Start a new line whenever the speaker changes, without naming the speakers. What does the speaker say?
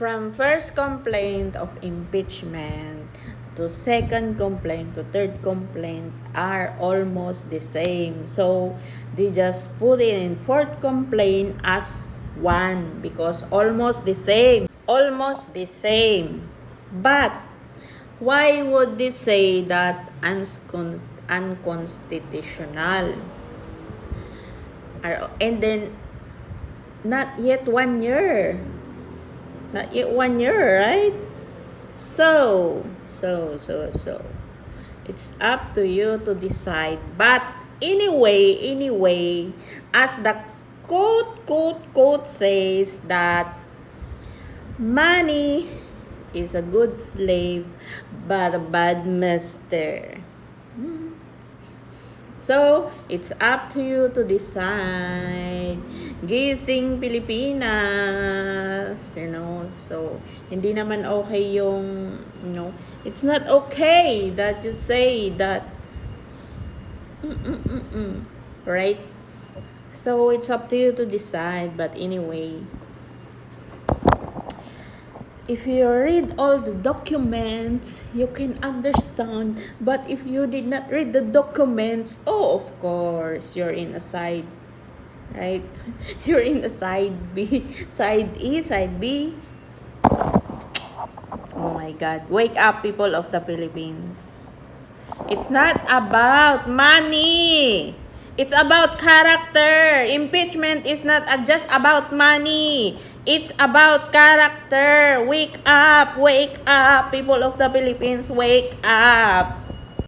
from first complaint of impeachment to second complaint to third complaint are almost the same. So they just put it in fourth complaint as one because almost the same. Almost the same. But why would they say that unconstitutional? And then not yet 1 year. Not yet 1 year, right? So, it's up to you to decide. But anyway, as the quote says that money is a good slave but a bad master. So, it's up to you to decide. Gising Pilipinas, So, hindi naman okay yung, it's not okay that you say that, right? So, it's up to you to decide. But anyway, if you read all the documents, you can understand. But if you did not read the documents, of course, you're in a side, right? You're in a side B, side E, side B. Oh my God. Wake up, people of the Philippines. It's not about money. It's about character. Impeachment is not just about money. It's about character. Wake up, people of the Philippines, wake up.